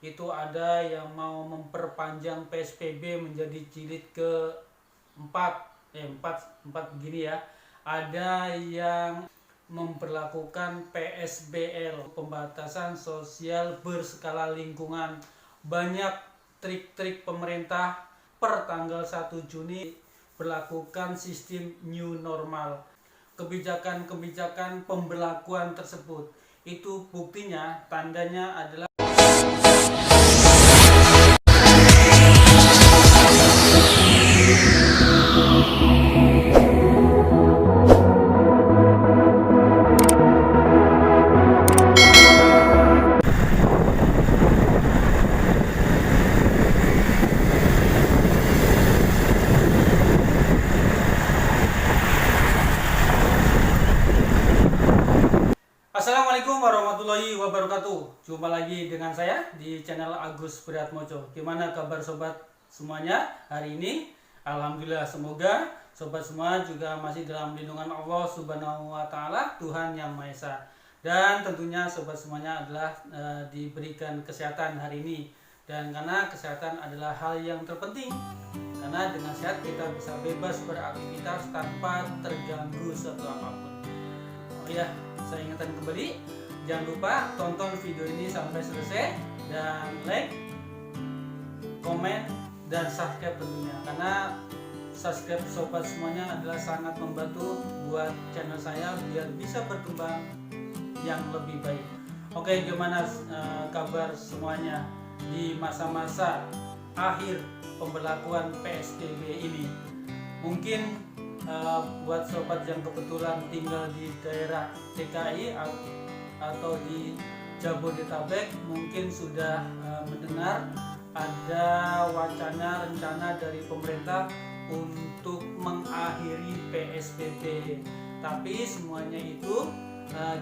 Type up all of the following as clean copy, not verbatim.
itu ada yang mau memperpanjang PSBB menjadi jilid ke-4, 4 begini ya. Ada yang memperlakukan PSBL, pembatasan sosial berskala lingkungan. Banyak trik-trik pemerintah per tanggal 1 Juni berlakukan sistem new normal. Kebijakan-kebijakan pemberlakuan tersebut itu buktinya, tandanya adalah Assalamualaikum warahmatullahi wabarakatuh. Jumpa lagi dengan saya di channel Agus Priatmojo. Gimana kabar sobat semuanya hari ini? Alhamdulillah, semoga sobat semua juga masih dalam lindungan Allah Subhanahu wa taala, Tuhan Yang Maha Esa. Dan tentunya sobat semuanya adalah diberikan kesehatan hari ini. Dan karena kesehatan adalah hal yang terpenting, karena dengan sehat kita bisa bebas beraktivitas tanpa terganggu suatu apapun. Oh ya, saya ingatkan kembali, jangan lupa tonton video ini sampai selesai dan like, komen, dan subscribe tentunya, karena subscribe sobat semuanya adalah sangat membantu buat channel saya biar bisa berkembang yang lebih baik. Oke, gimana kabar semuanya di masa-masa akhir pemberlakuan PSBB ini? Mungkin buat sobat yang kebetulan tinggal di daerah DKI atau di Jabodetabek mungkin sudah mendengar ada wacana rencana dari pemerintah untuk mengakhiri PSBB. Tapi semuanya itu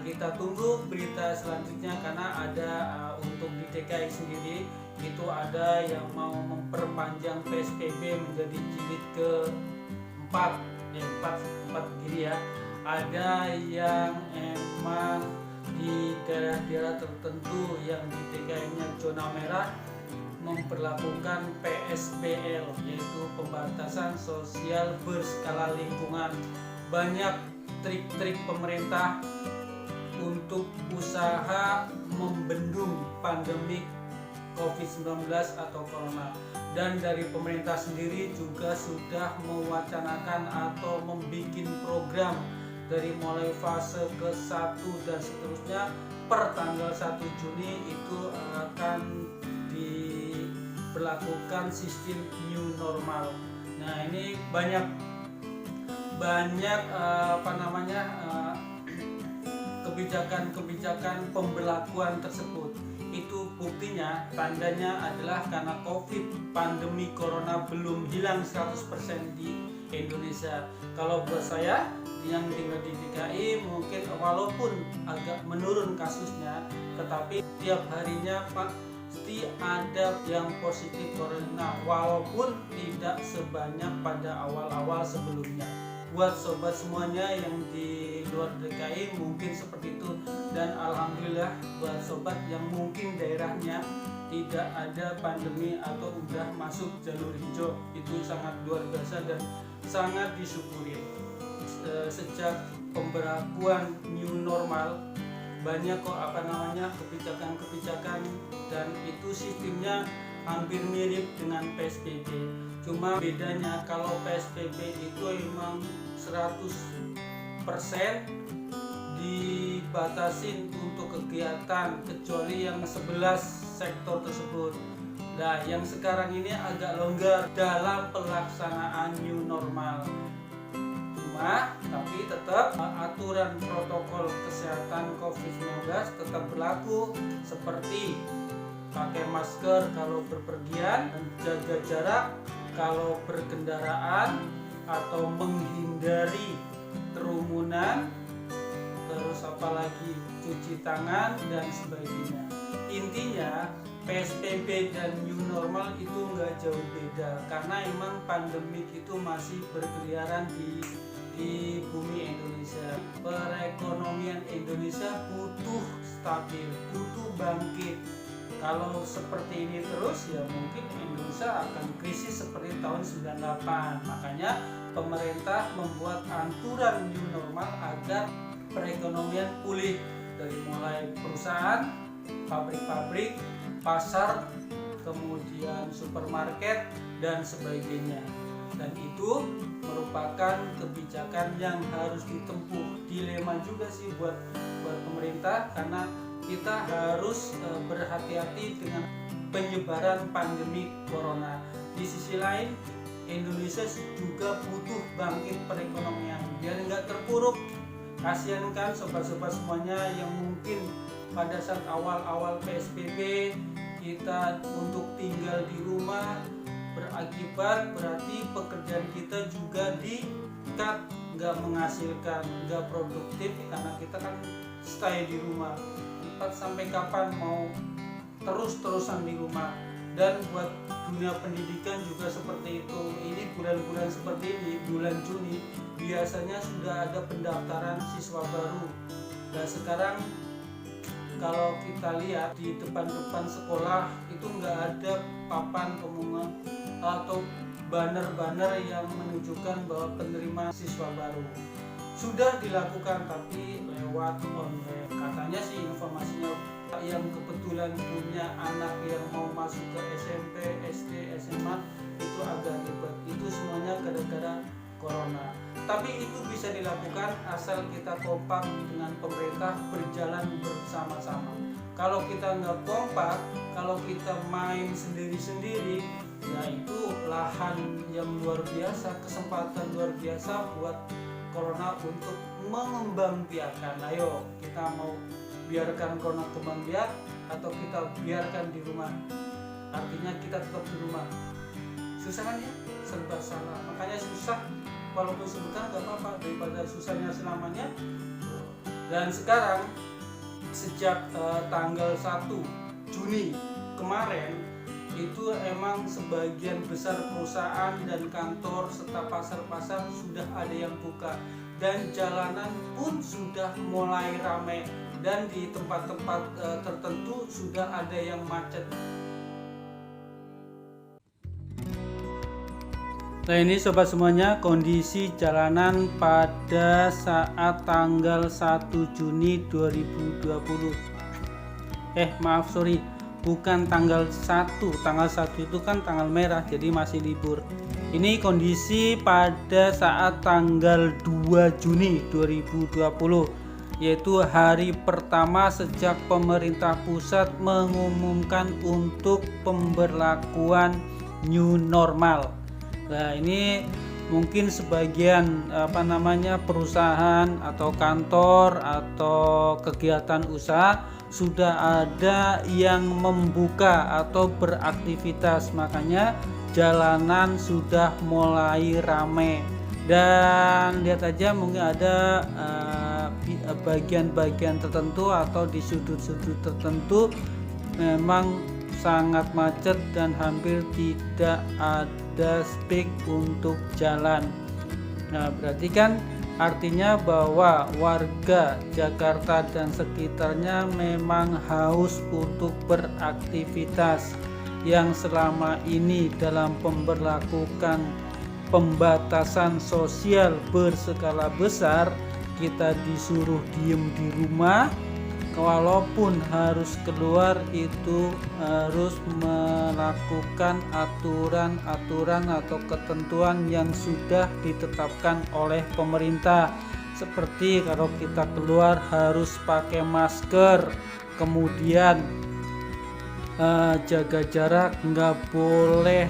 kita tunggu berita selanjutnya, karena ada untuk di DKI sendiri itu ada yang mau memperpanjang PSBB menjadi jilid ke-4, 4 begini ya. Ada yang emang di daerah-daerah tertentu yang di DKI-nya zona merah memperlakukan PSBL, yaitu pembatasan sosial berskala lingkungan. Banyak trik-trik pemerintah untuk usaha membendung pandemi COVID-19 atau Corona. Dan dari pemerintah sendiri juga sudah mewacanakan atau membuat program dari mulai fase ke-1 dan seterusnya per tanggal 1 Juni itu akan diberlakukan sistem new normal. Nah, ini banyak kebijakan-kebijakan pemberlakuan tersebut. Itu buktinya, tandanya adalah karena COVID, pandemi Corona belum hilang 100% di Indonesia. Kalau buat saya yang tinggal di DKI, mungkin walaupun agak menurun kasusnya, tetapi tiap harinya pasti ada yang positif Corona, walaupun tidak sebanyak pada awal-awal sebelumnya. Buat sobat semuanya yang di luar DKI mungkin seperti itu, dan alhamdulillah buat sobat yang mungkin daerahnya tidak ada pandemi atau udah masuk jalur hijau, itu sangat luar biasa dan sangat disyukuri. Sejak pemberlakuan new normal banyak kok kebijakan-kebijakan, dan itu sistemnya hampir mirip dengan PSBB. Cuma bedanya kalau PSBB itu memang 100% dibatasin untuk kegiatan kecuali yang 11 sektor tersebut. Nah, yang sekarang ini agak longgar dalam pelaksanaan new normal. Tapi tetap aturan protokol kesehatan COVID-19 tetap berlaku, seperti pakai masker kalau berpergian, jaga jarak kalau berkendaraan, atau menghindari kerumunan, terus apalagi cuci tangan dan sebagainya. Intinya PSBB dan new normal itu nggak jauh beda, karena emang pandemik itu masih berkeliaran di bumi Indonesia. Perekonomian Indonesia butuh stabil, butuh bangkit. Kalau seperti ini terus ya mungkin Indonesia akan krisis seperti tahun 98. Makanya pemerintah membuat aturan new normal agar perekonomian pulih, dari mulai perusahaan, pabrik-pabrik, pasar, kemudian supermarket dan sebagainya. Dan itu merupakan kebijakan yang harus ditempuh. Dilema juga sih buat pemerintah, karena kita harus berhati-hati dengan penyebaran pandemi corona. Di sisi lain, Indonesia juga butuh bangkit perekonomian biar nggak terpuruk. Kasihan kan sobat-sobat semuanya yang mungkin pada saat awal-awal PSBB kita untuk tinggal di rumah, berakibat berarti pekerjaan kita juga di-cut, nggak menghasilkan, nggak produktif karena kita kan stay di rumah. Sampai kapan mau terus-terusan di rumah? Dan buat dunia pendidikan juga seperti itu. Ini bulan-bulan seperti ini, bulan Juni biasanya sudah ada pendaftaran siswa baru. Dan sekarang kalau kita lihat di depan-depan sekolah itu nggak ada papan pengumuman atau banner-banner yang menunjukkan bahwa penerima siswa baru. Sudah dilakukan tapi lewat online. Katanya sih informasinya yang kebetulan punya anak yang mau masuk ke SMP, SD, SMA itu agak ribet. Itu semuanya gara-gara corona. Tapi itu bisa dilakukan asal kita kompak dengan pemerintah, berjalan bersama-sama. Kalau kita nggak kompak, kalau kita main sendiri-sendiri, ya itu lahan yang luar biasa, kesempatan luar biasa buat corona untuk mengembang biakan. Ayo kita mau biarkan corona kembang biak atau kita biarkan di rumah? Artinya kita tetap di rumah. Susah kan ya? Serba salah. Makanya susah, walaupun sebentar nggak apa-apa daripada susahnya selamanya. Dan sekarang sejak tanggal 1 Juni kemarin itu emang sebagian besar perusahaan dan kantor serta pasar-pasar sudah ada yang buka dan jalanan pun sudah mulai ramai dan di tempat-tempat tertentu sudah ada yang macet. Nah ini sobat semuanya kondisi jalanan pada saat tanggal 1 Juni 2020. Bukan tanggal 1. Tanggal 1 itu kan tanggal merah, jadi masih libur. Ini kondisi pada saat tanggal 2 Juni 2020, yaitu hari pertama sejak pemerintah pusat mengumumkan untuk pemberlakuan new normal. Nah, ini mungkin sebagian perusahaan atau kantor atau kegiatan usaha sudah ada yang membuka atau beraktivitas, makanya jalanan sudah mulai ramai. Dan lihat aja mungkin ada bagian-bagian tertentu atau di sudut-sudut tertentu memang sangat macet dan hampir tidak ada spek untuk jalan. Nah, berarti kan artinya bahwa warga Jakarta dan sekitarnya memang haus untuk beraktivitas yang selama ini dalam pemberlakukan pembatasan sosial berskala besar kita disuruh diem di rumah, walaupun harus keluar itu harus melakukan aturan-aturan atau ketentuan yang sudah ditetapkan oleh pemerintah. Seperti kalau kita keluar harus pakai masker, kemudian jaga jarak, nggak boleh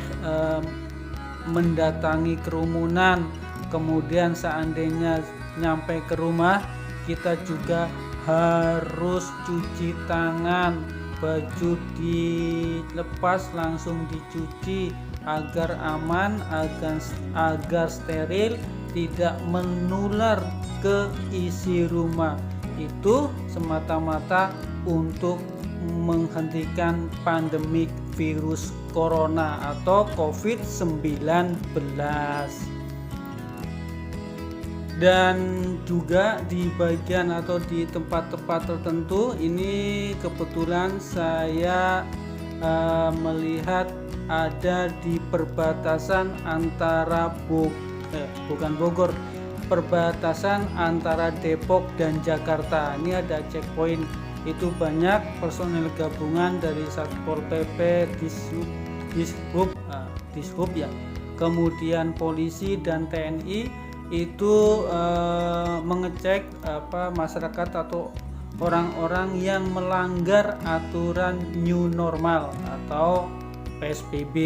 mendatangi kerumunan, kemudian seandainya nyampe ke rumah kita juga harus cuci tangan, baju dilepas langsung dicuci agar aman, agar steril, tidak menular ke isi rumah. Itu semata-mata untuk menghentikan pandemik virus corona atau COVID-19. Dan juga di bagian atau di tempat-tempat tertentu ini kebetulan saya melihat ada di perbatasan antara bukan Bogor, perbatasan antara Depok dan Jakarta. Ini ada checkpoint, itu banyak personil gabungan dari Satpol PP, Dishub ya, kemudian polisi dan TNI itu mengecek masyarakat atau orang-orang yang melanggar aturan new normal atau PSBB,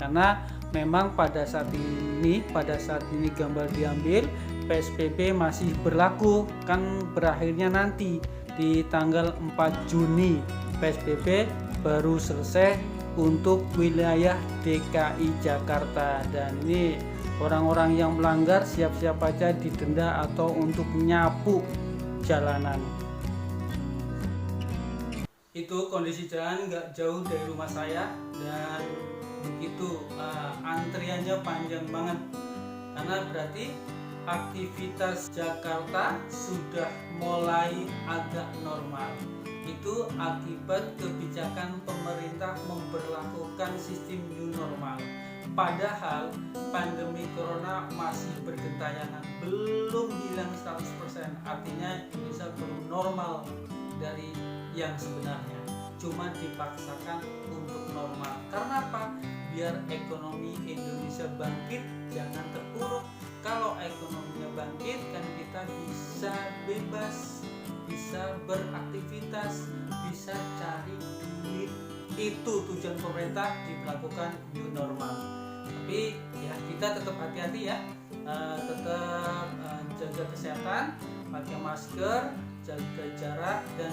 karena memang pada saat ini gambar diambil PSBB masih berlaku, kan berakhirnya nanti di tanggal 4 Juni PSBB baru selesai untuk wilayah DKI Jakarta. Dan ini orang-orang yang melanggar siap-siap aja didenda atau untuk nyapu jalanan. Itu kondisi jalan nggak jauh dari rumah saya, dan begitu antriannya panjang banget, karena berarti aktivitas Jakarta sudah mulai agak normal. Itu akibat kebijakan pemerintah memberlakukan sistem new normal. Padahal pandemi corona masih bergentayangan, belum hilang 100%. Artinya Indonesia belum normal dari yang sebenarnya, cuma dipaksakan untuk normal. Karena apa? Biar ekonomi Indonesia bangkit, jangan terpuruk. Kalau ekonominya bangkit, kan kita bisa bebas, bisa beraktivitas, bisa cari duit. Itu tujuan pemerintah diberlakukan new normal. Tapi ya kita tetap hati-hati ya, tetap jaga kesehatan, pakai masker, jaga jarak, dan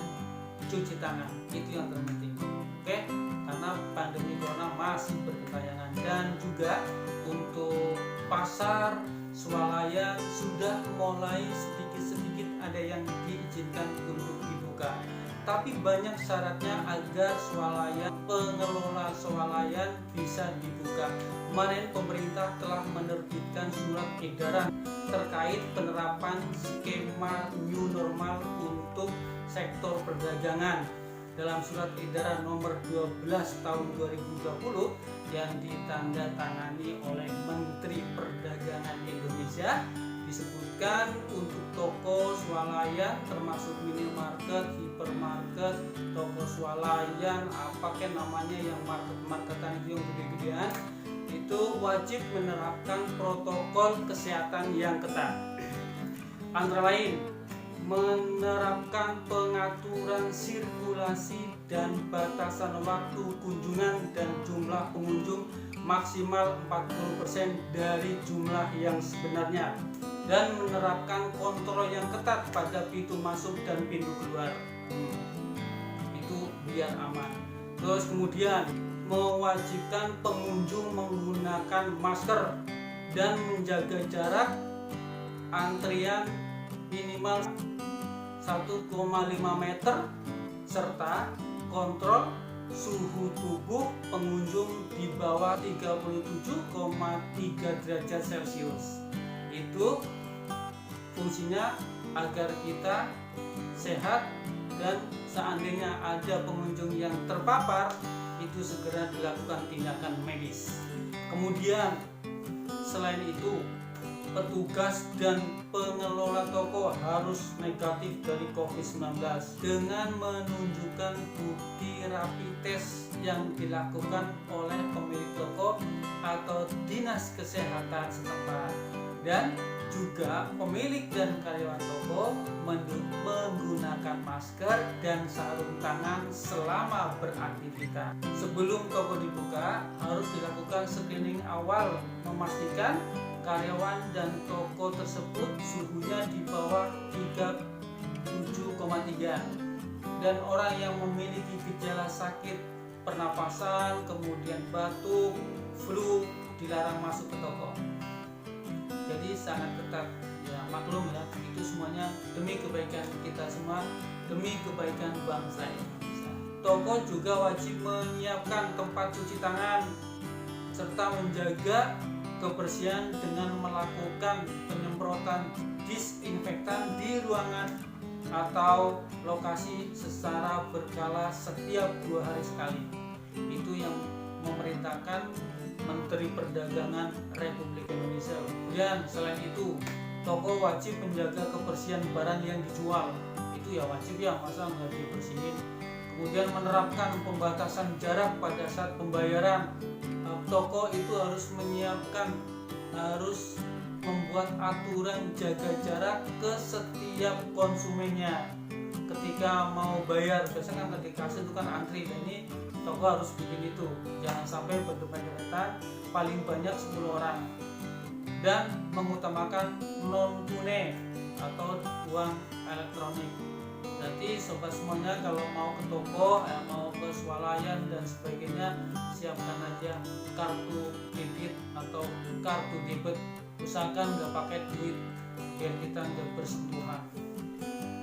cuci tangan. Itu yang terpenting. Oke, karena pandemi corona masih berkepanjangan. Dan juga untuk pasar swalayan sudah mulai sedikit-sedikit ada yang diizinkan untuk dibuka. Tapi banyak syaratnya agar pengelola swalayan bisa dibuka. Kemarin pemerintah telah menerbitkan surat edaran terkait penerapan skema new normal untuk sektor perdagangan. Dalam surat edaran nomor 12 tahun 2020 yang ditandatangani oleh Menteri Perdagangan Indonesia, disebutkan untuk toko swalayan termasuk minimarket, hipermarket, toko swalayan, apakah namanya yang market-marketan itu yang gede-gedean, itu wajib menerapkan protokol kesehatan yang ketat. Antara lain menerapkan pengaturan sirkulasi dan batasan waktu kunjungan dan jumlah pengunjung maksimal 40% dari jumlah yang sebenarnya, dan menerapkan kontrol yang ketat pada pintu masuk dan pintu keluar. Itu biar aman. Terus kemudian mewajibkan pengunjung menggunakan masker dan menjaga jarak antrian minimal 1,5 meter, serta kontrol suhu tubuh pengunjung di bawah 37,3 derajat Celcius. Itu fungsinya agar kita sehat, dan seandainya ada pengunjung yang terpapar, itu segera dilakukan tindakan medis. Kemudian selain itu, petugas dan pengelola toko harus negatif dari COVID-19 dengan menunjukkan bukti rapid test yang dilakukan oleh pemilik toko atau dinas kesehatan setempat. Dan juga pemilik dan karyawan toko menggunakan masker dan sarung tangan selama beraktivitas. Sebelum toko dibuka, harus dilakukan screening awal, memastikan karyawan dan toko tersebut suhunya di bawah 37,3, dan orang yang memiliki gejala sakit pernapasan, kemudian batuk, flu dilarang masuk ke toko. Jadi sangat ketat ya, maklum ya, itu semuanya demi kebaikan kita semua, demi kebaikan bangsa Indonesia. Toko juga wajib menyiapkan tempat cuci tangan serta menjaga kebersihan dengan melakukan penyemprotan penyemprotan disinfektan di ruangan atau lokasi secara berkala setiap 2 hari sekali. Itu yang memerintahkan Menteri Perdagangan Republik Indonesia. Dan selain itu, toko wajib menjaga kebersihan barang yang dijual. Itu ya wajib ya, masa nggak dibersihin. Kemudian menerapkan pembatasan jarak pada saat pembayaran. Toko itu harus membuat aturan jaga jarak ke setiap konsumennya ketika mau bayar. Biasanya kan ketika kasir itu kan antri, dan ini toko harus bikin itu, jangan sampai berdempetan, paling banyak 10 orang. Dan mengutamakan non tunai atau uang elektronik. Berarti sobat semuanya kalau mau ke toko, mau ke swalayan dan sebagainya, siapkan aja kartu kredit atau kartu debit. Usahakan nggak pakai duit biar kita nggak bersentuhan.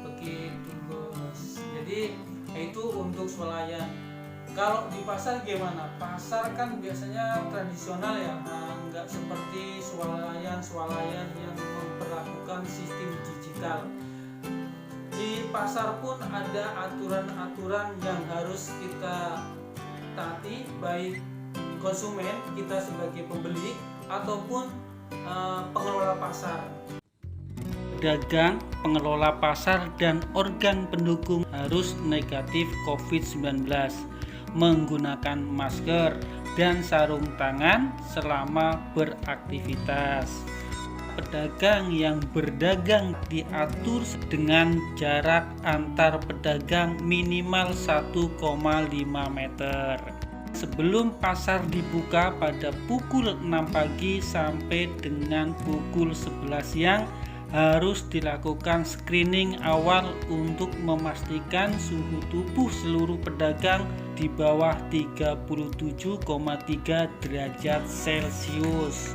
Begitu bos. Jadi itu untuk swalayan. Kalau di pasar gimana? Pasar kan biasanya tradisional ya, nggak seperti swalayan yang memperlakukan sistem digital. Di pasar pun ada aturan-aturan yang harus kita taati, baik konsumen, kita sebagai pembeli, ataupun pengelola pasar. Pedagang, pengelola pasar, dan organ pendukung harus negatif COVID-19, menggunakan masker dan sarung tangan selama beraktivitas. Pedagang yang berdagang diatur dengan jarak antar pedagang minimal 1,5 meter. Sebelum pasar dibuka pada pukul 6 pagi sampai dengan pukul 11 siang harus dilakukan screening awal untuk memastikan suhu tubuh seluruh pedagang di bawah 37,3 derajat Celcius.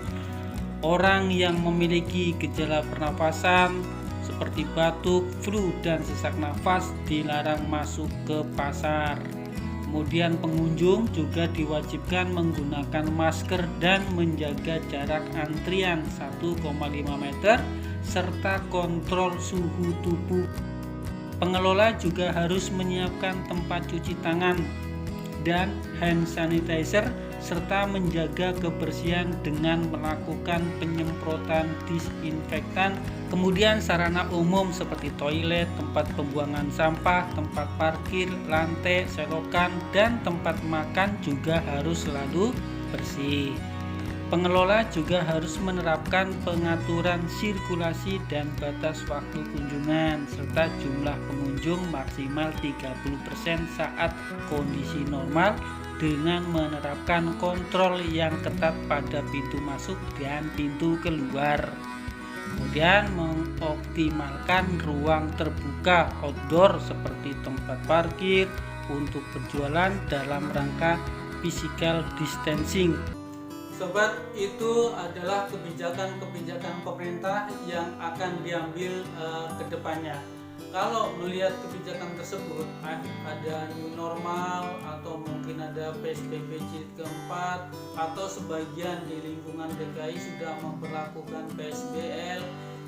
Orang yang memiliki gejala pernapasan seperti batuk, flu, dan sesak nafas dilarang masuk ke pasar. Kemudian pengunjung juga diwajibkan menggunakan masker dan menjaga jarak antrian 1,5 meter serta kontrol suhu tubuh. Pengelola juga harus menyiapkan tempat cuci tangan dan hand sanitizer serta menjaga kebersihan dengan melakukan penyemprotan disinfektan. Kemudian sarana umum seperti toilet, tempat pembuangan sampah, tempat parkir, lantai, selokan, dan tempat makan juga harus selalu bersih. Pengelola juga harus menerapkan pengaturan sirkulasi dan batas waktu kunjungan, serta jumlah pengunjung maksimal 30% saat kondisi normal dengan menerapkan kontrol yang ketat pada pintu masuk dan pintu keluar. Kemudian mengoptimalkan ruang terbuka outdoor seperti tempat parkir untuk berjualan dalam rangka physical distancing. Sobat, itu adalah kebijakan-kebijakan pemerintah yang akan diambil ke depannya. Kalau melihat kebijakan tersebut, ada new normal atau mungkin ada PSBB jilid keempat, atau sebagian di lingkungan DKI sudah memperlakukan PSBL,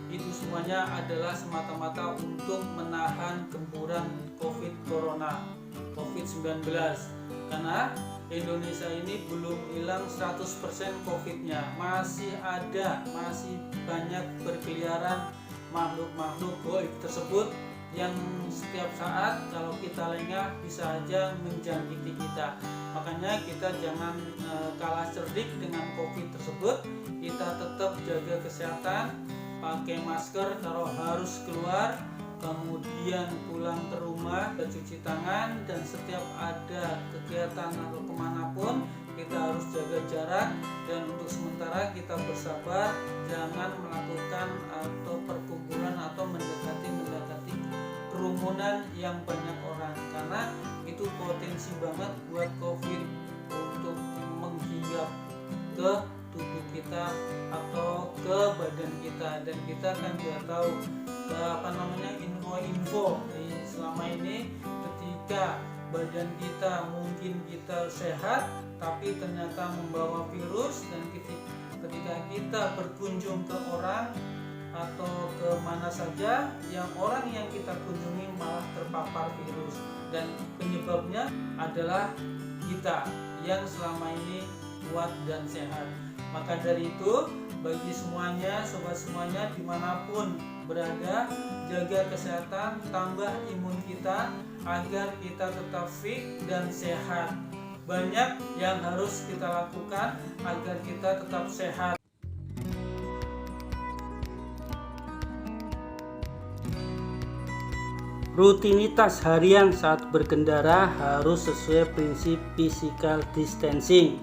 itu semuanya adalah semata-mata untuk menahan gempuran COVID-19. Karena Indonesia ini belum hilang 100% COVID-nya, masih banyak berkeliaran makhluk-makhluk goib tersebut yang setiap saat kalau kita lengah bisa aja menjangkiti kita. Makanya kita jangan kalah cerdik dengan COVID tersebut. Kita tetap jaga kesehatan, pakai masker kalau harus keluar, kemudian pulang ke rumah, cuci tangan, dan setiap ada kegiatan atau kemanapun kita harus jaga jarak. Dan untuk sementara kita bersabar, jangan melakukan atau perkumpulan atau mendekati kerumunan yang banyak orang, karena itu potensi banget buat COVID untuk menghingap ke tubuh kita atau ke badan kita. Dan kita kan tidak tahu info selama ini, ketika badan kita mungkin kita sehat tapi ternyata membawa virus, dan ketika kita berkunjung ke orang atau kemana saja yang orang yang kita kunjungi malah terpapar virus, dan penyebabnya adalah kita yang selama ini kuat dan sehat. Maka dari itu, bagi semuanya, sobat semuanya dimanapun berada, jaga kesehatan, tambah imun kita agar kita tetap fit dan sehat. Banyak yang harus kita lakukan agar kita tetap sehat. Rutinitas harian saat berkendara harus sesuai prinsip physical distancing.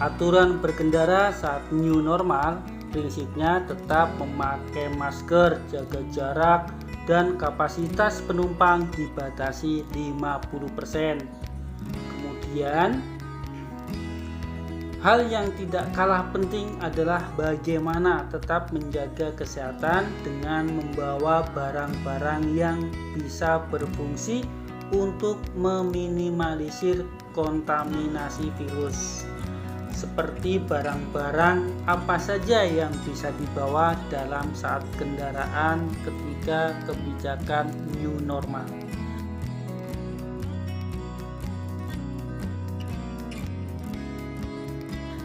Aturan berkendara saat new normal prinsipnya tetap memakai masker, jaga jarak, dan kapasitas penumpang dibatasi 50%. Kemudian, hal yang tidak kalah penting adalah bagaimana tetap menjaga kesehatan dengan membawa barang-barang yang bisa berfungsi untuk meminimalisir kontaminasi virus. Seperti barang-barang apa saja yang bisa dibawa dalam saat kendaraan ketika kebijakan new normal.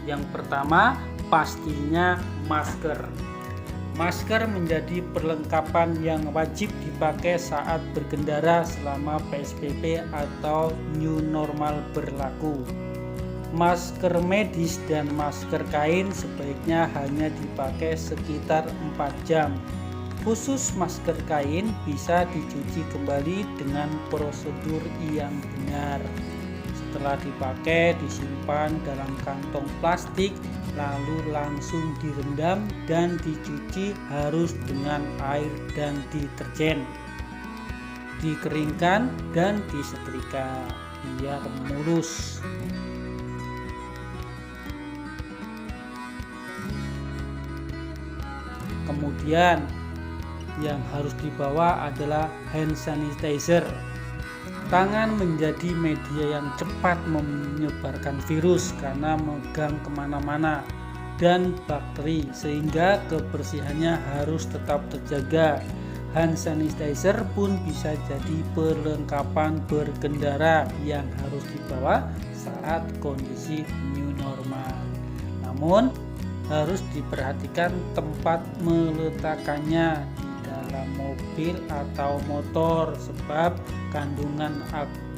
Yang pertama, pastinya masker. Masker menjadi perlengkapan yang wajib dipakai saat berkendara selama PSBB atau new normal berlaku. Masker medis dan masker kain sebaiknya hanya dipakai sekitar 4 jam. Khusus masker kain bisa dicuci kembali dengan prosedur yang benar. Setelah dipakai, disimpan dalam kantong plastik, lalu langsung direndam dan dicuci harus dengan air dan deterjen. Dikeringkan dan disetrika biar mulus. Kemudian yang harus dibawa adalah hand sanitizer. Tangan menjadi media yang cepat menyebarkan virus karena megang kemana-mana dan bakteri, sehingga kebersihannya harus tetap terjaga. Hand sanitizer pun bisa jadi perlengkapan berkendara yang harus dibawa saat kondisi new normal. Namun harus diperhatikan tempat meletakkannya dalam mobil atau motor, sebab kandungan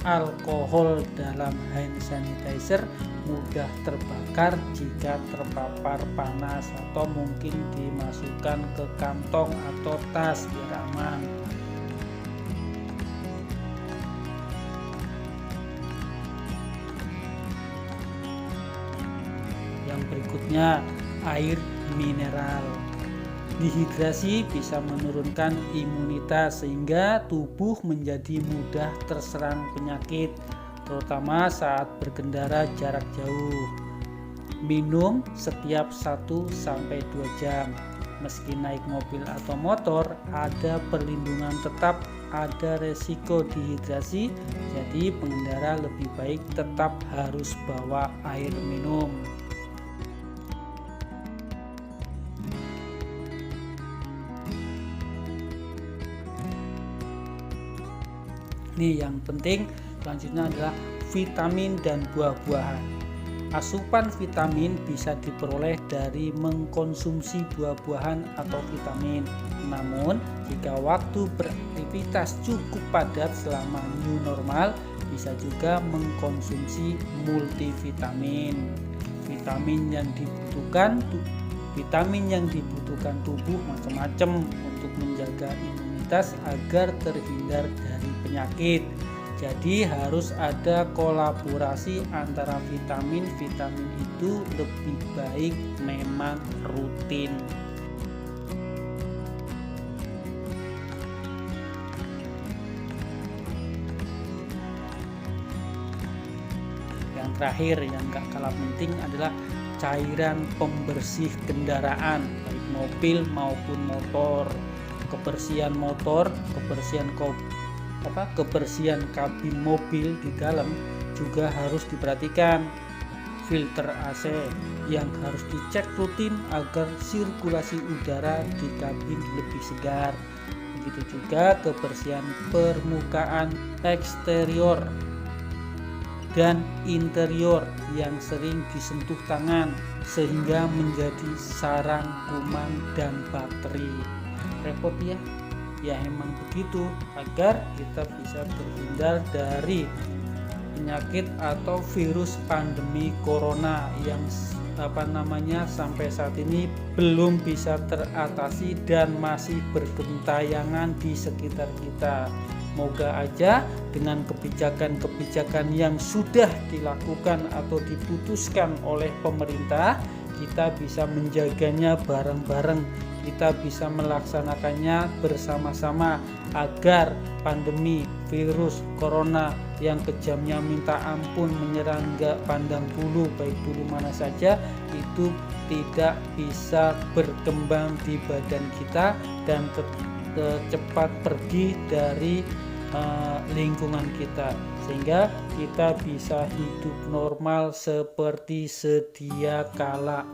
alkohol dalam hand sanitizer mudah terbakar jika terpapar panas, atau mungkin dimasukkan ke kantong atau tas biar aman. Yang berikutnya, air mineral. Dehidrasi bisa menurunkan imunitas sehingga tubuh menjadi mudah terserang penyakit, terutama saat berkendara jarak jauh. Minum setiap 1-2 jam. Meski naik mobil atau motor, ada perlindungan tetap ada resiko dehidrasi, jadi pengendara lebih baik tetap harus bawa air minum. Ini yang penting selanjutnya adalah vitamin dan buah-buahan. Asupan vitamin bisa diperoleh dari mengkonsumsi buah-buahan atau vitamin. Namun, jika waktu beraktivitas cukup padat selama new normal, bisa juga mengkonsumsi multivitamin. Vitamin yang dibutuhkan tubuh macam-macam untuk menjaga imunitas agar terhindar dari penyakit. Jadi harus ada kolaborasi antara vitamin itu lebih baik memang rutin. Yang terakhir yang gak kalah penting adalah cairan pembersih kendaraan, baik mobil maupun motor. Kebersihan motor, kebersihan kabin mobil di dalam juga harus diperhatikan. filter AC yang harus dicek rutin agar sirkulasi udara di kabin lebih segar. Begitu juga kebersihan permukaan eksterior dan interior yang sering disentuh tangan sehingga menjadi sarang kuman dan bakteri. Repot ya? Ya emang begitu, agar kita bisa terhindar dari penyakit atau virus pandemi corona yang sampai saat ini belum bisa teratasi dan masih bergentayangan di sekitar kita. Moga aja dengan kebijakan-kebijakan yang sudah dilakukan atau diputuskan oleh pemerintah, kita bisa menjaganya bareng-bareng, kita bisa melaksanakannya bersama-sama agar pandemi virus corona yang kejamnya minta ampun menyerang gak pandang bulu, baik bulu mana saja, itu tidak bisa berkembang di badan kita dan cepat pergi dari lingkungan kita, sehingga kita bisa hidup normal seperti sedia kala.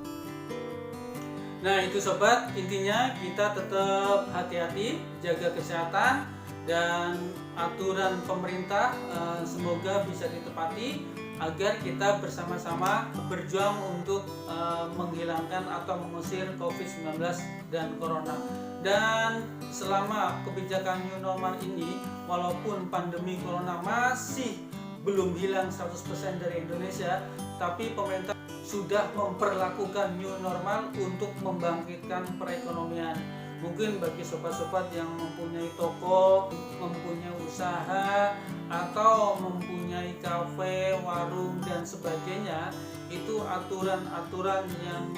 Nah itu sobat, intinya kita tetap hati-hati, jaga kesehatan, dan aturan pemerintah semoga bisa ditepati agar kita bersama-sama berjuang untuk menghilangkan atau mengusir COVID-19 dan Corona. Dan selama kebijakan new normal ini, walaupun pandemi Corona masih belum hilang 100% dari Indonesia, tapi pemerintah sudah memperlakukan new normal untuk membangkitkan perekonomian. Mungkin bagi sobat-sobat yang mempunyai toko, mempunyai usaha, atau mempunyai kafe, warung, dan sebagainya, itu aturan-aturan yang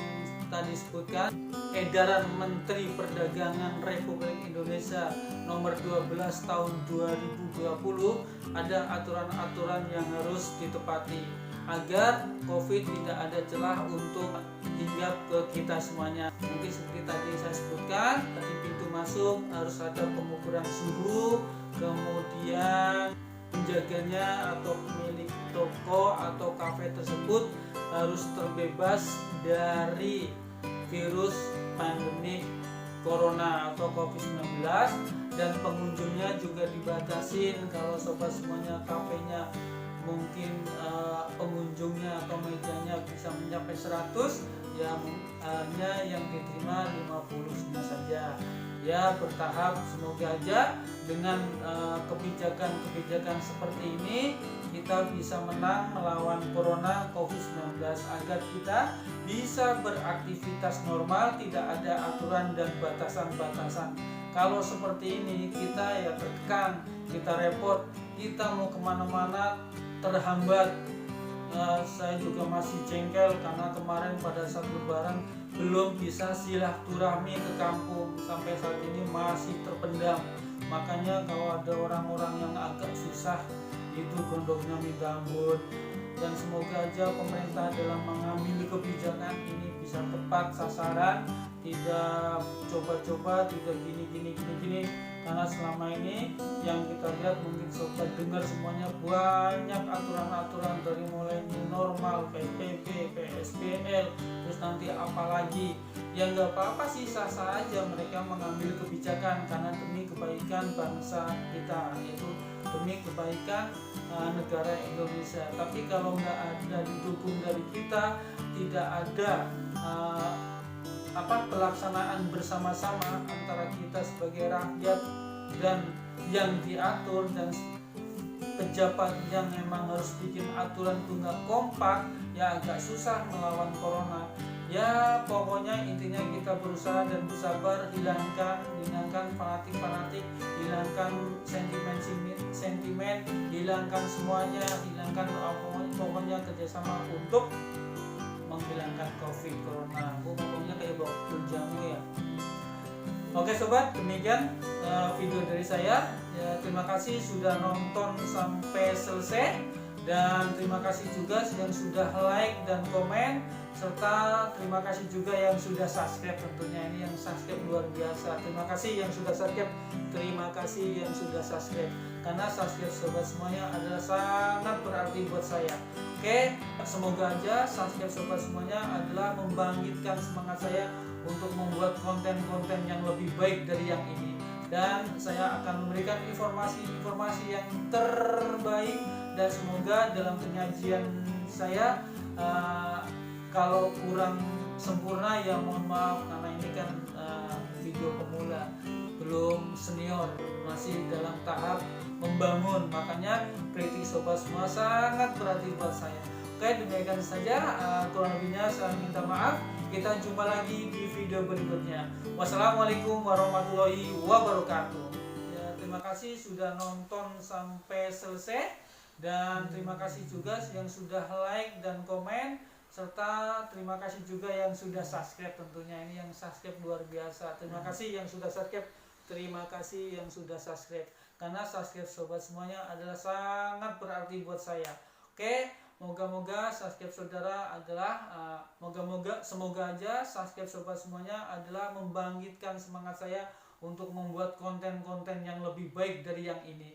tadi sebutkan, edaran Menteri Perdagangan Republik Indonesia nomor 12 tahun 2020, ada aturan-aturan yang harus ditepati agar COVID tidak ada celah untuk hinggap ke kita semuanya. Mungkin seperti tadi saya sebutkan, di pintu masuk harus ada pengukuran suhu, kemudian penjaganya atau pemilik toko atau kafe tersebut harus terbebas dari virus pandemi Corona atau COVID-19, dan pengunjungnya juga dibatasin. Kalau sobat semuanya kafenya mungkin pengunjungnya atau mejanya bisa mencapai 100, ya hanya yang diterima 50 saja. Ya bertahap, semoga aja dengan kebijakan-kebijakan seperti ini kita bisa menang melawan Corona COVID-19 agar kita bisa beraktivitas normal, tidak ada aturan dan batasan-batasan. Kalau seperti ini kita ya terkekang, kita repot, kita mau kemana-mana terhambat. Saya juga masih jengkel karena kemarin pada saat lebaran belum bisa silaturahmi ke kampung, sampai saat ini masih terpendam. Makanya kalau ada orang-orang yang agak susah itu gondoknya minta ampun. Dan semoga aja pemerintah dalam mengambil kebijakan ini bisa tepat sasaran, tidak coba-coba, tidak gini. Karena selama ini yang kita lihat, mungkin sobat dengar semuanya, banyak aturan-aturan dari mulai new normal, PSBB, PSBL, terus nanti apalagi. Ya nggak apa-apa sih, sah-sah aja mereka mengambil kebijakan karena demi kebaikan bangsa kita, yaitu demi kebaikan negara Indonesia. Tapi kalau nggak ada didukung dari kita, tidak ada pelaksanaan bersama-sama antara kita sebagai rakyat dan yang diatur dan pejabat yang memang harus bikin aturan itu nggak kompak, ya agak susah melawan corona. Ya pokoknya intinya kita berusaha dan bersabar, hilangkan fanatik, hilangkan sentimen, hilangkan semuanya, hilangkan pokoknya kerjasama untuk menghilangkan COVID Corona. Pokoknya kayak bawa jamu ya. Oke sobat, demikian video dari saya. Ya, terima kasih sudah nonton sampai selesai, dan terima kasih juga yang sudah like dan komen, serta terima kasih juga yang sudah subscribe. Tentunya ini yang subscribe luar biasa. Terima kasih yang sudah subscribe. Terima kasih yang sudah subscribe. Karena subscribe sobat semuanya adalah sangat berarti buat saya. Oke. Oke, semoga aja subscribe sobat semuanya adalah membangkitkan semangat saya untuk membuat konten-konten yang lebih baik dari yang ini. Dan saya akan memberikan informasi-informasi yang terbaik, dan semoga dalam penyajian saya kalau kurang sempurna ya mohon maaf, karena ini kan video pemula, belum senior, masih dalam tahap membangun, makanya kritik sobat semua sangat berarti buat saya. Oke, demikian saja, kurang lebihnya saya minta maaf. Kita jumpa lagi di video berikutnya. Wassalamualaikum warahmatullahi wabarakatuh. Ya, terima kasih sudah nonton sampai selesai, dan terima kasih juga yang sudah like dan komen, serta terima kasih juga yang sudah subscribe. Tentunya ini yang subscribe luar biasa. Terima kasih yang sudah subscribe. Terima kasih yang sudah subscribe, karena subscribe sobat semuanya adalah sangat berarti buat saya. Oke, moga-moga subscribe saudara adalah semoga aja subscribe sobat semuanya adalah membangkitkan semangat saya untuk membuat konten-konten yang lebih baik dari yang ini.